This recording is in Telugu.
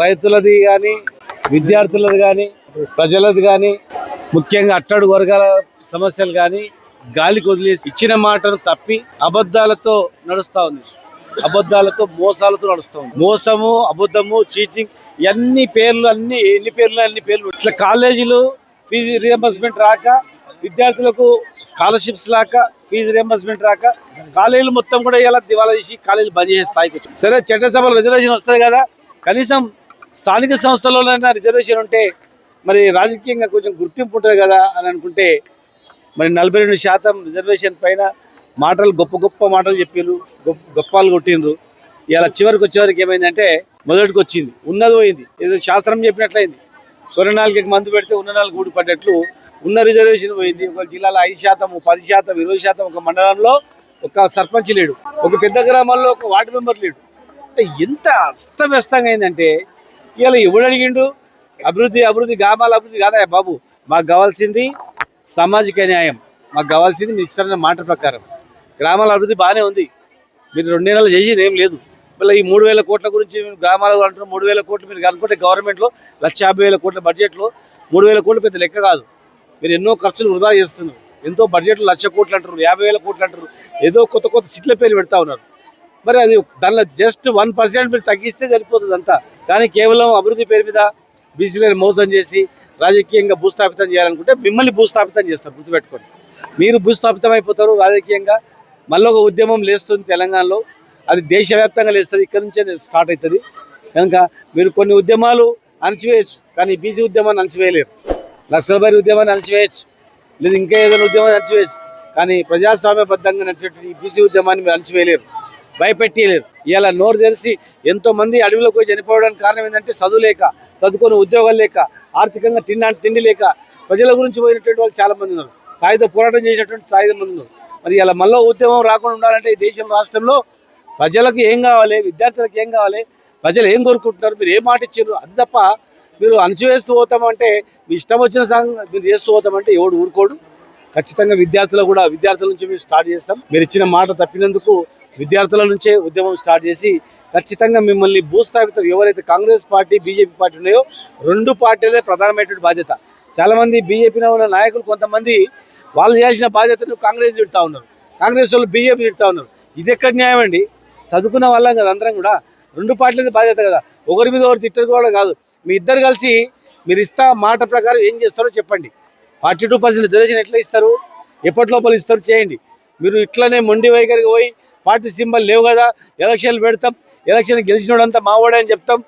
రైతులది కానీ విద్యార్థులది కానీ ప్రజలది కానీ ముఖ్యంగా అట్టడుగు వర్గాల సమస్యలు కానీ గాలికి వదిలేసి ఇచ్చిన మాటను తప్పి అబద్ధాలతో నడుస్తా ఉంది. అబద్ధాలతో మోసాలతో నడుస్తా ఉంది. మోసము, అబద్ధము, చీటింగ్ ఎన్ని పేర్లు ఇట్లా కాలేజీలు ఫీజు రియంబర్స్మెంట్ రాక, విద్యార్థులకు స్కాలర్షిప్స్ రాక, ఫీజు రియంబర్స్మెంట్ రాక కాలేజీలు మొత్తం కూడా ఇలా దివాలా తీసి కాలేజీలు బంద్ చేసే స్థాయికి వచ్చాయి. సరే, చట్టసభలో రిజర్వేషన్ వస్తుంది కదా, కనీసం స్థానిక సంస్థల్లోనైనా రిజర్వేషన్ ఉంటే మరి రాజకీయంగా కొంచెం గుర్తింపు ఉంటుంది కదా అని అనుకుంటే మరి 42% రిజర్వేషన్ పైన మాటలు గొప్ప మాటలు చెప్పారు, గొప్పలు కొట్టిండ్రు. ఇలా చివరికి వచ్చేవరకు ఏమైందంటే మొదటికి వచ్చింది, ఉన్నది పోయింది. ఏదో శాస్త్రం చెప్పినట్లయింది. కొరనాళ్ళకి మందు పెడితే ఉన్న నాలుగు గూడు పడ్డట్లు ఉన్న రిజర్వేషన్ పోయింది. ఒక జిల్లాలో 5%, 10%, 20%, ఒక మండలంలో ఒక సర్పంచ్ లేడు, ఒక పెద్ద గ్రామాల్లో ఒక వార్డు మెంబర్ లేడు. అంటే ఎంత అస్తవ్యస్తంగా అయిందంటే ఇలా ఎవడు అడిగిండు అభివృద్ధి గ్రామాల అభివృద్ధి కాదా బాబు, మాకు కావాల్సింది సామాజిక న్యాయం, మాకు కావాల్సింది మీరు ఇచ్చిన మాట ప్రకారం. గ్రామాల అభివృద్ధి బాగానే ఉంది, మీరు 2 నెలలు చేసేది ఏం లేదు. మళ్ళీ ఈ 3,000 కోట్ల గురించి గ్రామాలు అంటున్నారు. 3,000 కోట్లు మీరు అనుకుంటే గవర్నమెంట్లో 1,50,000 కోట్ల బడ్జెట్లో 3,000 కోట్లు పెద్ద లెక్క కాదు. మీరు ఎన్నో ఖర్చులు వృధా చేస్తున్నారు. ఎంతో బడ్జెట్లో 1,00,000 కోట్లు అంటారు, 50,000 కోట్లు అంటారు, ఏదో కొత్త సీట్ల పేరు పెడతా ఉన్నారు. మరి అది దానిలో జస్ట్ 1% మీరు తగ్గిస్తే సరిపోతుంది అంతా. కానీ కేవలం అభివృద్ధి పేరు మీద బీసీలను మోసం చేసి రాజకీయంగా భూస్థాపితం చేయాలనుకుంటే మిమ్మల్ని భూస్థాపితం చేస్తారు, గుర్తుపెట్టుకోండి. మీరు భూస్థాపితం అయిపోతారు రాజకీయంగా. మళ్ళీ ఒక ఉద్యమం లేస్తుంది తెలంగాణలో, అది దేశవ్యాప్తంగా లేస్తుంది, ఇక్కడ నుంచే స్టార్ట్ అవుతుంది. కనుక మీరు కొన్ని ఉద్యమాలు అణచివేయచ్చు, కానీ బీసీ ఉద్యమాన్ని అణచివేయలేరు. నక్సల్బరీ ఉద్యమాన్ని అణచివేయచ్చు, లేదా ఇంకా ఏదైనా ఉద్యమాన్ని అణచివేయచ్చు, కానీ ప్రజాస్వామ్యబద్ధంగా నడిచేటువంటి ఈ బీసీ ఉద్యమాన్ని మీరు అణచివేయలేరు, భయపెట్టలేరు. ఇలా నోరు తెరిచి ఎంతోమంది అడవిలోకి పోయి చనిపోవడానికి కారణం ఏంటంటే చదువుకొని ఉద్యోగాలు లేక, ఆర్థికంగా తిండి లేక ప్రజల గురించి పోయినటువంటి వాళ్ళు చాలామంది ఉన్నారు. సాయుధ పోరాటం చేసేటువంటి మంది ఉన్నారు. మరి ఇలా మళ్ళీ ఉద్యమం రాకుండా ఉండాలంటే ఈ దేశం రాష్ట్రంలో ప్రజలకు ఏం కావాలి, విద్యార్థులకు ఏం కావాలి, ప్రజలు ఏం కోరుకుంటున్నారు, మీరు ఏం మాట ఇచ్చారు, అది తప్ప మీరు అణచివేస్తూ పోతామంటే, మీ ఇష్టం వచ్చిన మీరు చేస్తూ పోతామంటే ఎవడు ఊరుకోడు. ఖచ్చితంగా విద్యార్థుల నుంచి మేము స్టార్ట్ చేస్తాం. మీరు ఇచ్చిన మాట తప్పినందుకు విద్యార్థుల నుంచే ఉద్యమం స్టార్ట్ చేసి ఖచ్చితంగా మిమ్మల్ని భూస్థాపితం, ఎవరైతే కాంగ్రెస్ పార్టీ బీజేపీ పార్టీ ఉన్నాయో 2 పార్టీలే ప్రధానమైనటువంటి బాధ్యత. చాలామంది బీజేపీలో ఉన్న నాయకులు కొంతమంది వాళ్ళు చేయాల్సిన బాధ్యతను కాంగ్రెస్ తిడుతూ ఉన్నారు, కాంగ్రెస్ వాళ్ళు బీజేపీ తిడుతూ ఉన్నారు. ఇది ఎక్కడ న్యాయం అండి? చదువుకున్న వాళ్ళం కదా అందరం కూడా, 2 పార్టీలది బాధ్యత కదా, ఒకరి మీద ఒకరు తిట్టరు కూడా కాదు. మీ ఇద్దరు కలిసి మీరు మాట ప్రకారం ఏం చేస్తారో చెప్పండి. 42% రిజర్వేషన్ ఎట్లా ఇస్తారు, ఎప్పటి లోపల ఇస్తారు చేయండి. మీరు ఇట్లనే మొండి వైఖరికి పోయి పార్టీ సింబల్ లేవు కదా, ఎలక్షన్లు పెడతాం, ఎలక్షన్ గెలిచినోడంతా మావాడే అని చెప్తాం,